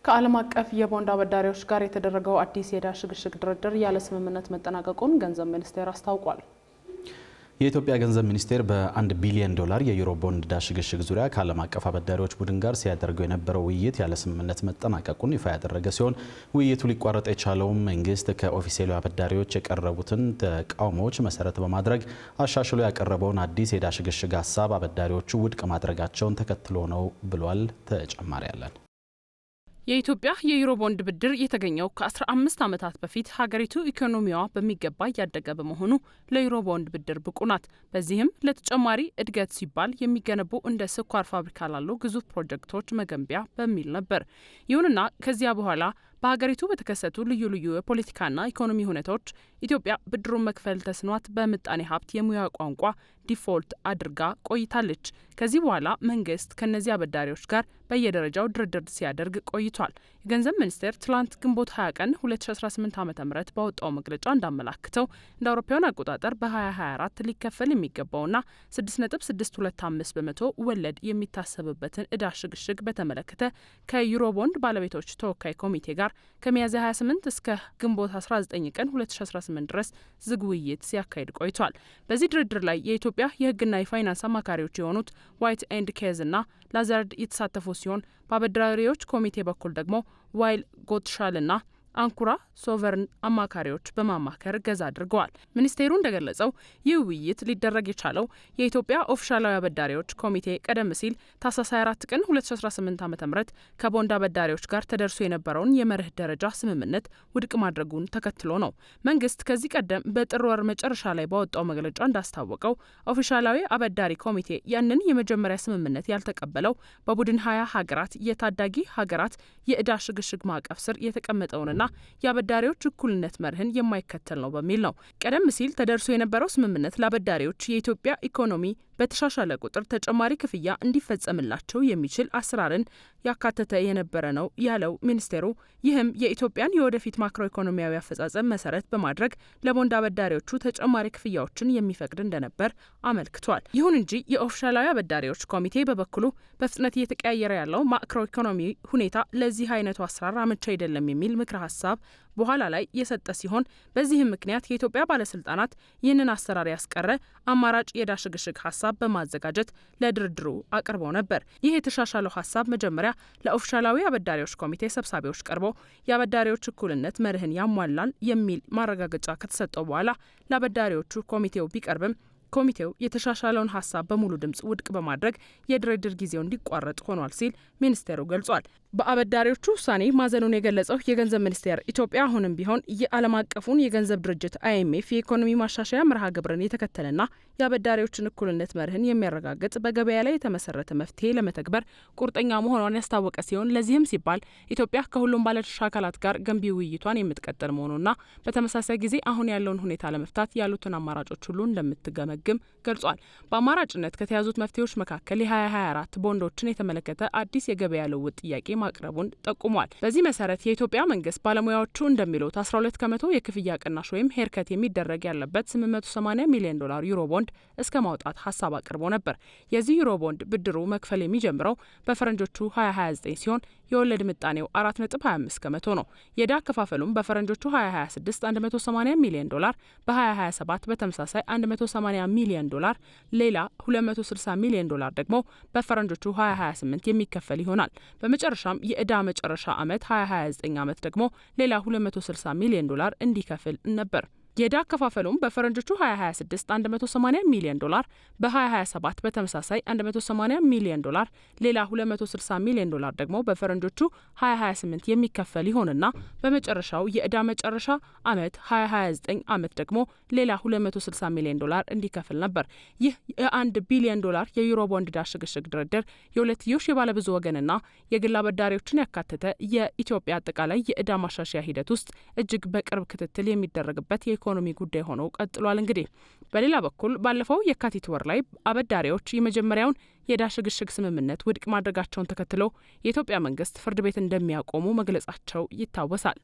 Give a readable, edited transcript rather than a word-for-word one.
ከዓለም አቀፍ የቦንድ አበዳሪዎች ጋር የተደረገው አዲስ የዕዳ ሽግሽግ ድርድር ያለ ስምምነት መጠናቀቁን ገንዘብ ሚኒስቴር አስታውቋል። የኢትዮጵያ ገንዘብ ሚኒስቴር በ1 ቢሊዮን ዶላር የዩሮ ቦንድ ዕዳ ሽግሽግ ዙሪያ ከዓለም አቀፍ አበዳሪዎች ቡድን ጋር ሲያደርገው የነበረው ውይይት ያለ ስምምነት መጠናቀቁን ይፋ ያደረገ ሲሆን ውይይቱ ሊቋረጥ የቻለው መንግስት ከኦፊሴላዊ አበዳሪዎች የቀረቡትን ተቃውሞዎች መሰረት በማድረግ አሻሽሎ ያቀረበውን አዲስ የዕዳ ሽግሽግ ሀሳብ አበዳሪዎቹ ውድቅ ማድረጋቸውን ተከትሎ ነው ብሏል። ተጨማሪ ያለን የኢትዮጵያ የዩሮ ቦንድ ብድር የተገኘው ከ15 ዓመታት በፊት ሀገሪቱ ኢኮኖሚዋ በሚገባ ያደገ በመሆኑ ለዩሮ ቦንድ ብድር ብቁ ናት። በዚህም ለተጨማሪ እድገት ሲባል የሚገነቡ እንደ ስኳር ፋብሪካ ላሉ ግዙፍ ፕሮጀክቶች መገንቢያ በሚል ነበር። ይሁንና ከዚያ በኋላ በሀገሪቱ በተከሰቱ ልዩ ልዩ የፖለቲካና ኢኮኖሚ ሁኔታዎች ኢትዮጵያ ብድሩን መክፈል ተስኗት በምጣኔ ሀብት የሙያ ቋንቋ ዲፎልት አድርጋ ቆይታለች። ከዚህ በኋላ መንግስት ከነዚህ አበዳሪዎች ጋር በየደረጃው ድርድር ሲያደርግ ቆይቷል። የገንዘብ ሚኒስቴር ትላንት ግንቦት 20 ቀን 2018 ዓ.ም ባወጣው መግለጫ እንዳመላክተው እንደ አውሮፓውያን አቆጣጠር በ2024 ሊከፈል የሚገባውና 6.625 በመቶ ወለድ የሚታሰብበትን ዕዳ ሽግሽግ በተመለከተ ከዩሮ ቦንድ ባለቤቶች ተወካይ ኮሚቴ ጋር ከሚያዝያ 28 እስከ ግንቦት 19 ቀን 2018 ድረስ ዝግ ውይይት ሲያካሂድ ቆይቷል። በዚህ ድርድር ላይ የኢትዮጵያ የሕግና የፋይናንስ አማካሪዎች የሆኑት ዋይት ኤንድ ኬዝ እና ላዛርድ የተሳተፉ ሲሆን በአበዳሪዎች ኮሚቴ በኩል ደግሞ ዋይል ጎትሻልና አንኩራ ሶቨርን አማካሪዎች በማማከር ገዛ አድርገዋል። ሚኒስቴሩ እንደገለጸው ይህ ውይይት ሊደረግ የቻለው የኢትዮጵያ ኦፊሻላዊ አበዳሪዎች ኮሚቴ ቀደም ሲል ታህሳስ 24 ቀን 2018 ዓ.ም ከቦንድ አበዳሪዎች ጋር ተደርሶ የነበረውን የመርህ ደረጃ ስምምነት ውድቅ ማድረጉን ተከትሎ ነው። መንግስት ከዚህ ቀደም በጥር ወር መጨረሻ ላይ ባወጣው መግለጫ እንዳስታወቀው ኦፊሻላዊ አበዳሪ ኮሚቴ ያንን የመጀመሪያ ስምምነት ያልተቀበለው በቡድን 20 ሀገራት የታዳጊ ሀገራት የዕዳ ሽግሽግ ማዕቀፍ ስር የተቀመጠውንና የአበዳሪዎች እኩልነት መርህን የማይከተል ነው በሚል ነው። ቀደም ሲል ተደርሶ የነበረው ስምምነት ለአበዳሪዎች የኢትዮጵያ ኢኮኖሚ በተሻሻለ ቁጥር ተጨማሪ ክፍያ እንዲፈጸምላቸው የሚችል አሰራርን ያካተተ የነበረ ነው ያለው ሚኒስቴሩ፣ ይህም የኢትዮጵያን የወደፊት ማክሮ ኢኮኖሚያዊ አፈጻጸም መሰረት በማድረግ ለቦንድ አበዳሪዎቹ ተጨማሪ ክፍያዎችን የሚፈቅድ እንደነበር አመልክቷል። ይሁን እንጂ የኦፊሻላዊ አበዳሪዎች ኮሚቴ በበኩሉ በፍጥነት እየተቀያየረ ያለው ማክሮ ኢኮኖሚ ሁኔታ ለዚህ አይነቱ አሰራር አመቺ አይደለም የሚል ምክረ ሀሳብ በኋላ ላይ የሰጠ ሲሆን በዚህም ምክንያት የኢትዮጵያ ባለስልጣናት ይህንን አሰራር ያስቀረ አማራጭ የዕዳ ሽግሽግ ሀሳብ በማዘጋጀት ለድርድሩ አቅርበው ነበር። ይህ የተሻሻለው ሀሳብ መጀመሪያ ለኦፊሻላዊ አበዳሪዎች ኮሚቴ ሰብሳቢዎች ቀርቦ የአበዳሪዎች እኩልነት መርህን ያሟላል የሚል ማረጋገጫ ከተሰጠው በኋላ ለአበዳሪዎቹ ኮሚቴው ቢቀርብም ኮሚቴው የተሻሻለውን ሀሳብ በሙሉ ድምጽ ውድቅ በማድረግ የድርድር ጊዜው እንዲቋረጥ ሆኗል ሲል ሚኒስቴሩ ገልጿል። በአበዳሪዎቹ ውሳኔ ማዘኑን የገለጸው የገንዘብ ሚኒስቴር ኢትዮጵያ አሁንም ቢሆን የዓለም አቀፉን የገንዘብ ድርጅት IMF የኢኮኖሚ ማሻሻያ መርሃ ግብርን የተከተለና የአበዳሪዎችን እኩልነት መርህን የሚያረጋግጥ በገበያ ላይ የተመሰረተ መፍትሄ ለመተግበር ቁርጠኛ መሆኗን ያስታወቀ ሲሆን ለዚህም ሲባል ኢትዮጵያ ከሁሉም ባለድርሻ አካላት ጋር ገንቢ ውይይቷን የምትቀጥል መሆኑና በተመሳሳይ ጊዜ አሁን ያለውን ሁኔታ ለመፍታት ያሉትን አማራጮች ሁሉ እንደምትገመግም ገልጿል። በአማራጭነት ከተያዙት መፍትሄዎች መካከል የ2024 ቦንዶችን የተመለከተ አዲስ የገበያ ልውውጥ ጥያቄ ማቅረቡን ጠቁሟል። በዚህ መሰረት የኢትዮጵያ መንግስት ባለሙያዎቹ እንደሚሉት 12 ከመቶ የክፍያ ቅናሽ ወይም ሄርከት የሚደረግ ያለበት 880 ሚሊዮን ዶላር ዩሮ ቦንድ እስከ ማውጣት ሀሳብ አቅርቦ ነበር። የዚህ ዩሮ ቦንድ ብድሩ መክፈል የሚጀምረው በፈረንጆቹ 2029 ሲሆን የወለድ ምጣኔው 4.25 ከመቶ ነው። የዕዳ አከፋፈሉም በፈረንጆቹ 2026 180 ሚሊዮን ዶላር፣ በ2027 በተመሳሳይ 180 ሚሊዮን ዶላር፣ ሌላ 260 ሚሊዮን ዶላር ደግሞ በፈረንጆቹ 2028 የሚከፈል ይሆናል። በመጨረሻም የዕዳ መጨረሻ ዓመት 2029 ዓመት ደግሞ ሌላ 260 ሚሊዮን ዶላር እንዲከፍል ነበር። የዕዳ አከፋፈሉም በፈረንጆቹ 2026 180 ሚሊዮን ዶላር፣ በ2027 በተመሳሳይ 180 ሚሊዮን ዶላር፣ ሌላ 260 ሚሊዮን ዶላር ደግሞ በፈረንጆቹ 2028 የሚከፈል ይሆንና በመጨረሻው የዕዳ መጨረሻ ዓመት 2029 ዓመት ደግሞ ሌላ 260 ሚሊዮን ዶላር እንዲከፍል ነበር። ይህ የ1 ቢሊዮን ዶላር የዩሮ ቦንድ ዕዳ ሽግሽግ ድርድር የሁለትዮሽ የባለብዙ ወገንና የግል አበዳሪዎችን ያካተተ የኢትዮጵያ አጠቃላይ የዕዳ ማሻሻያ ሂደት ውስጥ እጅግ በቅርብ ክትትል የሚደረግበት ኢኮኖሚ ጉዳይ ሆኖ ቀጥሏል። እንግዲህ በሌላ በኩል ባለፈው የካቲት ወር ላይ አበዳሪዎች የመጀመሪያውን የዕዳ ሽግሽግ ስምምነት ውድቅ ማድረጋቸውን ተከትሎ የኢትዮጵያ መንግስት ፍርድ ቤት እንደሚያቆሙ መግለጻቸው ይታወሳል።